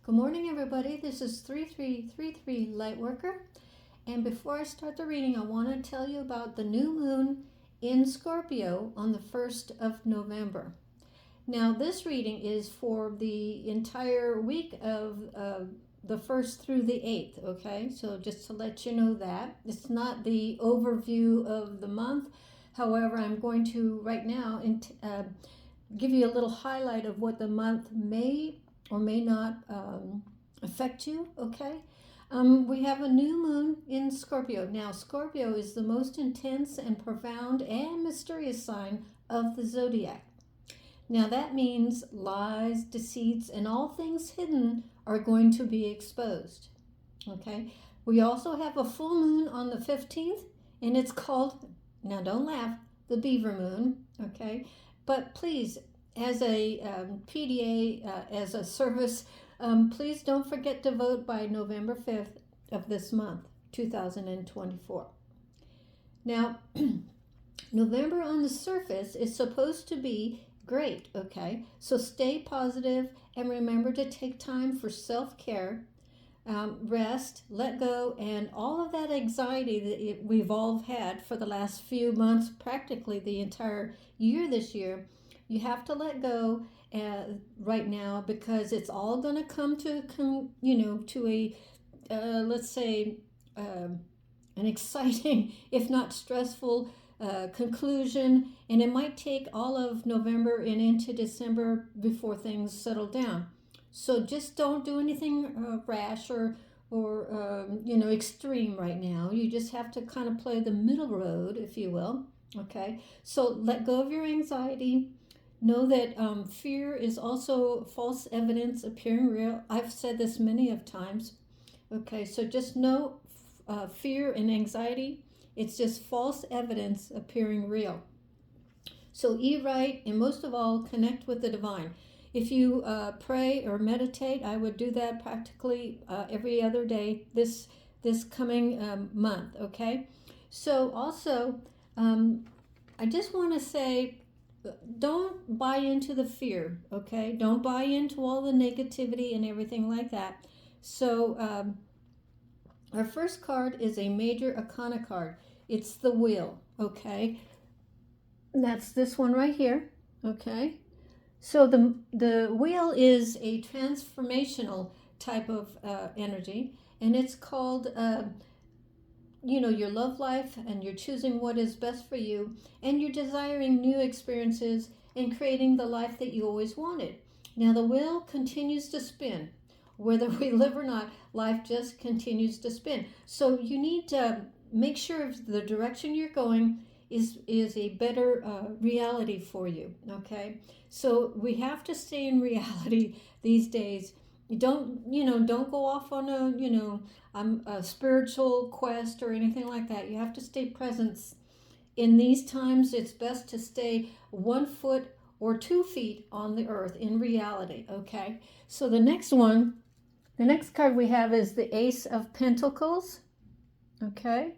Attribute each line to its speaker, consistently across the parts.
Speaker 1: Good morning, everybody. This is 3333 Lightworker. And before I start the reading, I want to tell you about the new moon in Scorpio on the 1st of November. Now, this reading is for the entire week of the 1st through the 8th, okay? So just to let you know that. It's not the overview of the month. However, I'm going to right now give you a little highlight of what the month may or may not affect you, okay? We have a new moon in Scorpio. Now, Scorpio is the most intense and profound and mysterious sign of the zodiac. Now, that means lies, deceits, and all things hidden are going to be exposed, okay? We also have a full moon on the 15th, and it's called, now don't laugh, the beaver moon, okay? But please, as a PDA, as a service, please don't forget to vote by November 5th of this month, 2024. Now, November on the surface is supposed to be great, okay? So stay positive and remember to take time for self-care, rest, let go, and all of that anxiety that we've all had for the last few months, practically the entire year this year. You have to let go right now because it's all going to come to a let's say an exciting, if not stressful, conclusion, and it might take all of November and into December before things settle down. So just don't do anything rash or extreme right now. You just have to kind of play the middle road, if you will. Okay, so let go of your anxiety. Know that fear is also false evidence appearing real. I've said this many of times. Okay, so just know fear and anxiety, it's just false evidence appearing real. So eat right, and most of all, connect with the divine. If you pray or meditate, I would do that practically every other day this coming month, okay? So also, I just want to say, don't buy into the fear, okay? Don't buy into all the negativity and everything like that. So our first card is a major arcana card. It's the wheel, okay? That's this one right here, okay? So the wheel is a transformational type of energy, and it's called your love life, and you're choosing what is best for you, and you're desiring new experiences and creating the life that you always wanted. Now the wheel continues to spin. Whether we live or not, life just continues to spin. So you need to make sure the direction you're going is a better reality for you, okay? So we have to stay in reality these days. Don't go off on a spiritual quest or anything like that. You have to stay present. In these times, it's best to stay 1 foot or 2 feet on the earth in reality, okay? So the next card we have is the Ace of Pentacles, okay?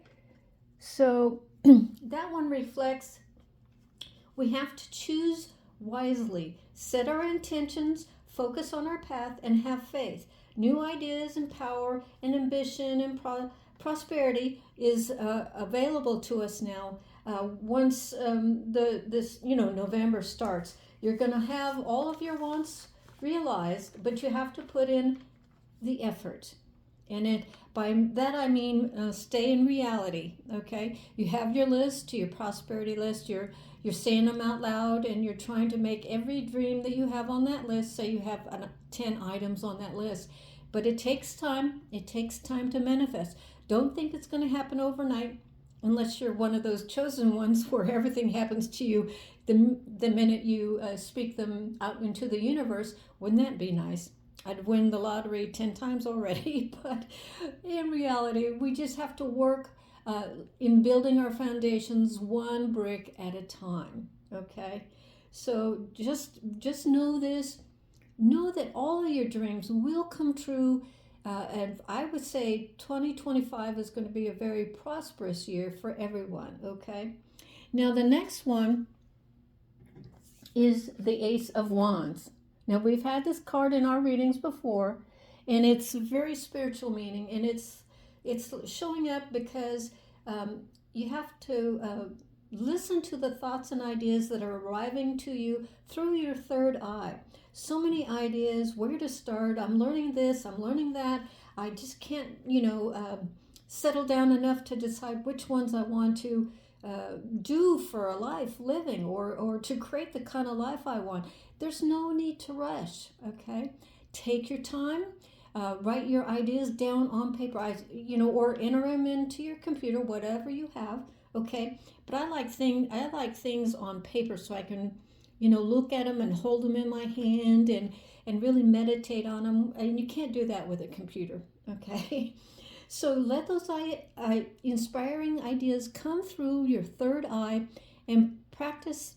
Speaker 1: So that one reflects we have to choose wisely, set our intentions, focus on our path, and have faith. New ideas and power and ambition and prosperity is available to us now. Once November starts, you're going to have all of your wants realized, but you have to put in the effort. And by that I mean stay in reality, okay? You have your list, your prosperity list, you're saying them out loud, and you're trying to make every dream that you have on that list, say you have 10 items on that list. But it takes time. It takes time to manifest. Don't think it's going to happen overnight unless you're one of those chosen ones where everything happens to you the minute you speak them out into the universe. Wouldn't that be nice? I'd win the lottery 10 times already, but in reality, we just have to work in building our foundations one brick at a time, okay? So just know this. Know that all of your dreams will come true, and I would say 2025 is going to be a very prosperous year for everyone, okay? Now, the next one is the Ace of Wands. Now, we've had this card in our readings before, And it's very spiritual meaning, and it's showing up because you have to listen to the thoughts and ideas that are arriving to you through your third eye. So many ideas, where to start. I'm learning this, I'm learning that. I just can't, settle down enough to decide which ones I want to do for a life living, or to create the kind of life I want. There's no need to rush, okay? Take your time. Write your ideas down on paper, or enter them into your computer, whatever you have, okay? But I like things on paper so I can, look at them and hold them in my hand and really meditate on them. And you can't do that with a computer, okay? So let those inspiring ideas come through your third eye, and practice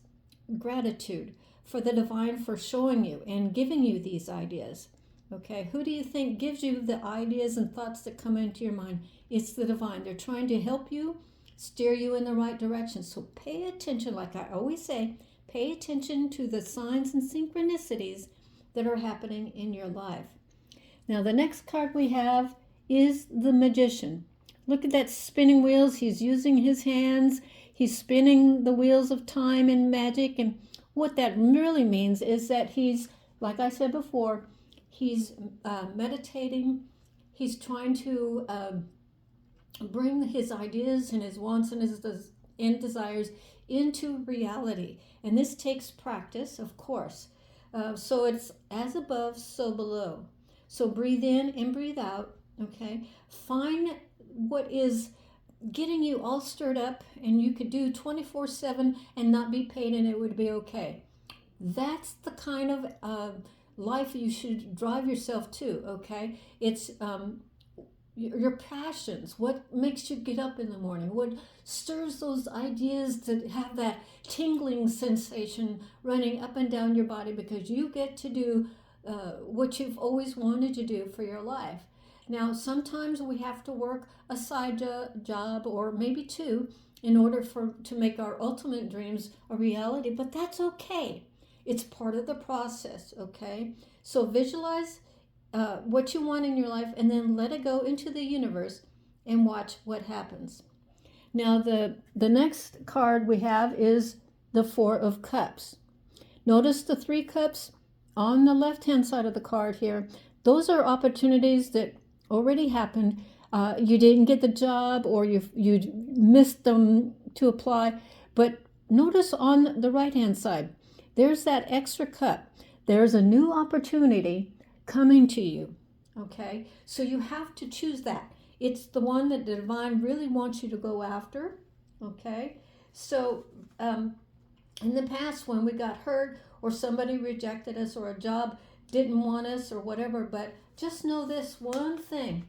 Speaker 1: gratitude for the divine for showing you and giving you these ideas. Okay, who do you think gives you the ideas and thoughts that come into your mind? It's the divine. They're trying to help you, steer you in the right direction. So pay attention, like I always say, pay attention to the signs and synchronicities that are happening in your life. Now, the next card we have is the Magician. Look at that spinning wheels. He's using his hands. He's spinning the wheels of time and magic. And what that really means is that he's, like I said before, he's meditating. He's trying to bring his ideas and his wants and his desires into reality. And this takes practice, of course. So it's as above, so below. So breathe in and breathe out, okay? Find what is getting you all stirred up, and you could do 24/7 and not be paid, and it would be okay. That's the kind of life you should drive yourself to, okay? It's your passions, what makes you get up in the morning, what stirs those ideas to have that tingling sensation running up and down your body, because you get to do what you've always wanted to do for your life. Now, sometimes we have to work a side job, or maybe two, in order to make our ultimate dreams a reality, but that's okay. It's part of the process, okay? So visualize what you want in your life, and then let it go into the universe and watch what happens. Now, the next card we have is the Four of Cups. Notice the 3 cups on the left-hand side of the card here. Those are opportunities that already happened. You didn't get the job, or you missed them to apply. But notice on the right-hand side, there's that extra cup. There's a new opportunity coming to you, okay? So you have to choose that. It's the one that the divine really wants you to go after, okay? So in the past, when we got hurt, or somebody rejected us, or a job didn't want us, or whatever, but just know this one thing: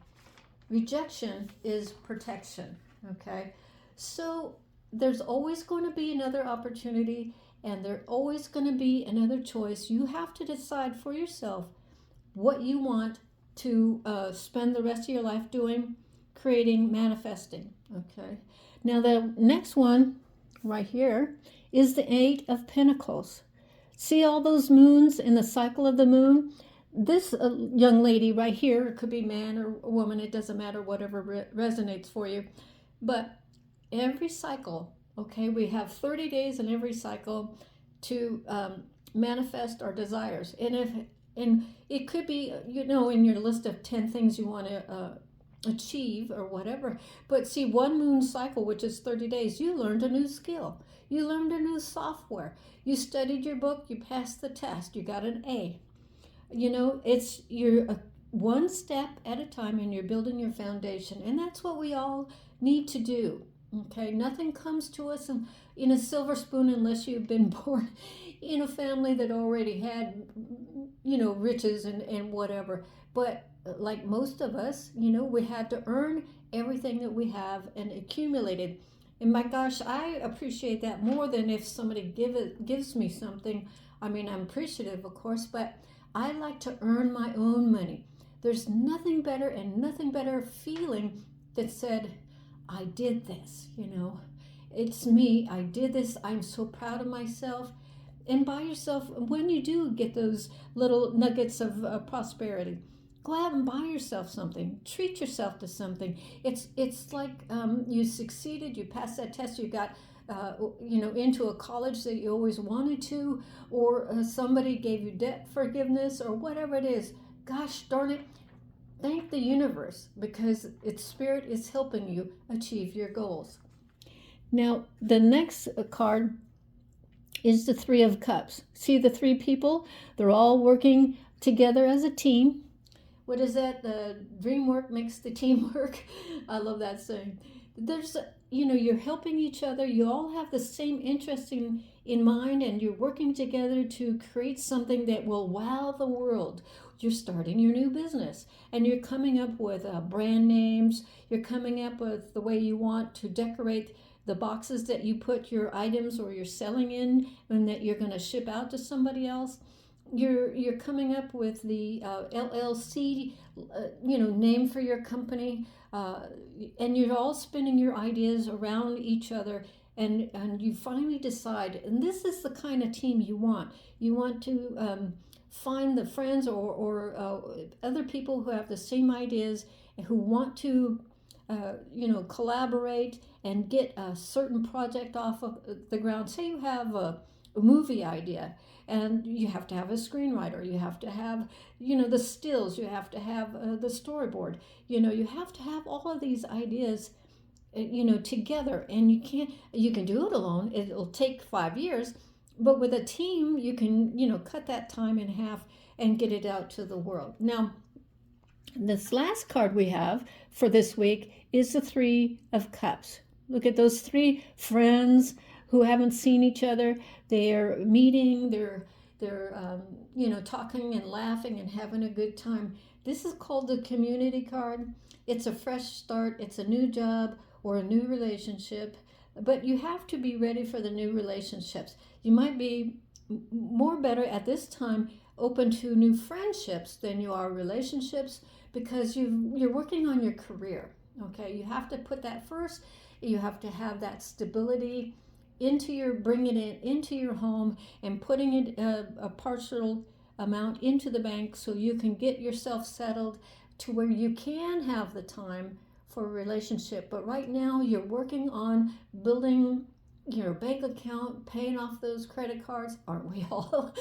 Speaker 1: rejection is protection, okay? So there's always going to be another opportunity, and there's always going to be another choice. You have to decide for yourself what you want to spend the rest of your life doing, creating, manifesting, okay? Now, the next one right here is the 8 of Pentacles. See all those moons in the cycle of the moon? This young lady right here, it could be man or woman, it doesn't matter, whatever resonates for you. But every cycle, okay, we have 30 days in every cycle to manifest our desires. And it could be, in your list of 10 things you want to achieve or whatever. But see, one moon cycle, which is 30 days, you learned a new skill. You learned a new software. You studied your book, you passed the test, you got an A. You're one step at a time, and you're building your foundation. And that's what we all need to do, okay? Nothing comes to us in a silver spoon unless you've been born in a family that already had, riches and whatever. But like most of us, we had to earn everything that we have and accumulated. And my gosh, I appreciate that more than if somebody gives me something. I mean, I'm appreciative, of course, but I like to earn my own money. There's nothing better and nothing better feeling that said, I did this, It's me, I did this, I'm so proud of myself. And by yourself, when you do get those little nuggets of prosperity, Go out and buy yourself something. Treat yourself to something. It's like you succeeded. You passed that test. You got into a college that you always wanted to, or somebody gave you debt forgiveness, or whatever it is. Gosh darn it! Thank the universe because its spirit is helping you achieve your goals. Now, the next card is the Three of Cups. See the three people? They're all working together as a team. What is that? The dream work makes the team work. I love that saying. There's, you're helping each other. You all have the same interest in mind, and you're working together to create something that will wow the world. You're starting your new business, and you're coming up with brand names. You're coming up with the way you want to decorate the boxes that you put your items or you're selling in, and that you're going to ship out to somebody else. You're coming up with the LLC, name for your company, and you're all spinning your ideas around each other, and you finally decide. And this is the kind of team you want. You want to find the friends or other people who have the same ideas, who want to collaborate and get a certain project off of the ground. Say you have a movie idea, and you have to have a screenwriter, you have to have the stills, you have to have the storyboard, you have to have all of these ideas together. And you can do it alone. It'll take 5 years, but with a team you can cut that time in half and get it out to the world. Now, this last card we have for this week is the Three of Cups. Look at those three friends who haven't seen each other. They're meeting, they're talking and laughing and having a good time. This is called the Community card. It's a fresh start. It's a new job or a new relationship, but you have to be ready for the new relationships. You might be more better at this time open to new friendships than you are relationships, because you're working on your career. Okay, you have to put that first. You have to have that stability bringing it into your home and putting it a partial amount into the bank so you can get yourself settled to where you can have the time for a relationship. But right now you're working on building your bank account, paying off those credit cards. Aren't we all?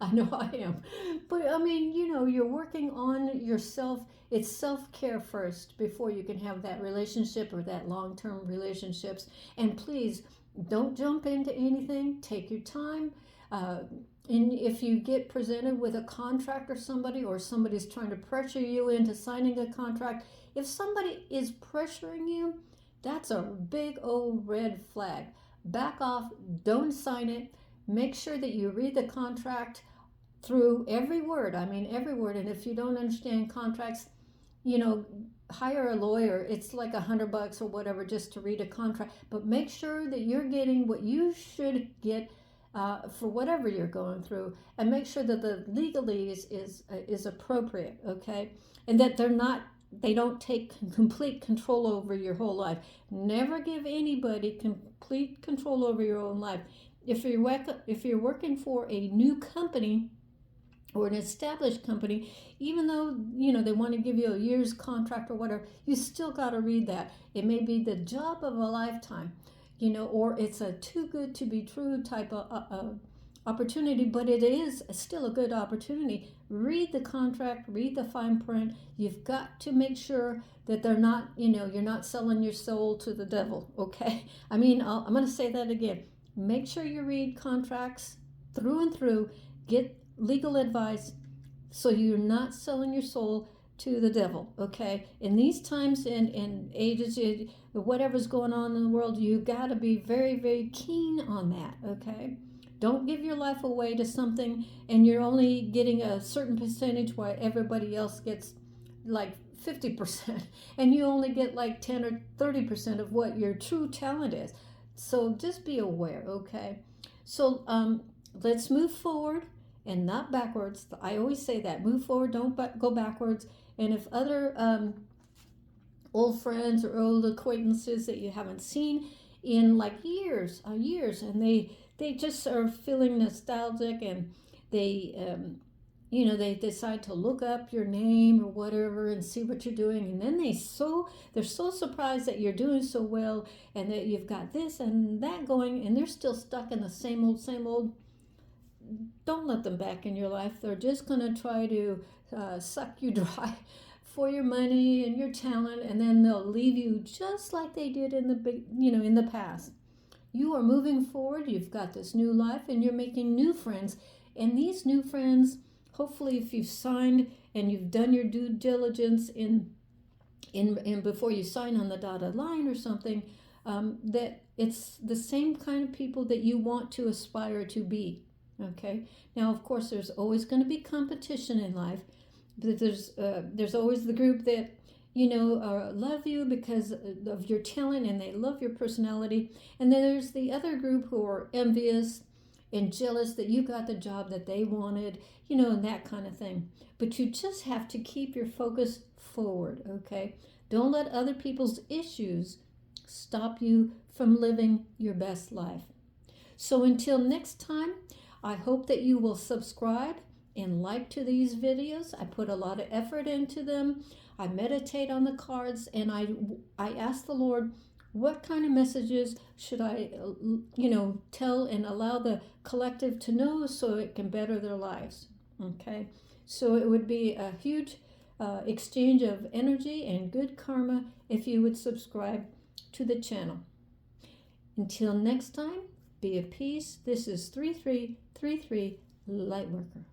Speaker 1: I know I am. But I mean, you're working on yourself. It's self-care first before you can have that relationship or that long-term relationships. And please don't jump into anything. Take your time. And if you get presented with a contract or somebody's trying to pressure you into signing a contract, if somebody is pressuring you, that's a big old red flag. Back off. Don't sign it. Make sure that you read the contract through every word. I mean, every word. And if you don't understand contracts, hire a lawyer. It's like $100 or whatever just to read a contract. But make sure that you're getting what you should get for whatever you're going through, and make sure that the legalese is appropriate. Okay, and that they don't take complete control over your whole life. Never give anybody complete control over your own life. If you're working for a new company or an established company, even though they want to give you a year's contract or whatever, you still got to read that. It may be the job of a lifetime, or it's a too good to be true type of opportunity, but it is still a good opportunity. Read the contract, read the fine print. You've got to make sure that they're not, you're not selling your soul to the devil. Okay, I'm going to say that again. Make sure you read contracts through and through. Get legal advice so you're not selling your soul to the devil. Okay, in these times and ages, whatever's going on in the world, you got to be very, very keen on that. Okay, don't give your life away to something and you're only getting a certain percentage while everybody else gets like 50% and you only get like 10 or 30% of what your true talent is. So just be aware. Okay, so let's move forward and not backwards. I always say that. Move forward, don't go backwards. And if other old friends or old acquaintances that you haven't seen in like years, and they just are feeling nostalgic, and they they decide to look up your name or whatever and see what you're doing, and then they're so surprised that you're doing so well and that you've got this and that going, and they're still stuck in the same old. Don't let them back in your life. They're just going to try to suck you dry for your money and your talent, and then they'll leave you just like they did in the past. You are moving forward. You've got this new life, and you're making new friends. And these new friends, hopefully, if you've signed and you've done your due diligence in before you sign on the dotted line or something, that it's the same kind of people that you want to aspire to be. Okay. Now, of course, there's always going to be competition in life, but there's always the group that love you because of your talent and they love your personality, and then there's the other group who are envious and jealous that you got the job that they wanted, and that kind of thing. But you just have to keep your focus forward. Okay. Don't let other people's issues stop you from living your best life. So until next time, I hope that you will subscribe and like to these videos. I put a lot of effort into them. I meditate on the cards, and I ask the Lord, what kind of messages should I, tell and allow the collective to know so it can better their lives. Okay, so it would be a huge exchange of energy and good karma if you would subscribe to the channel. Until next time, be at peace. This is 3333 Lightworker.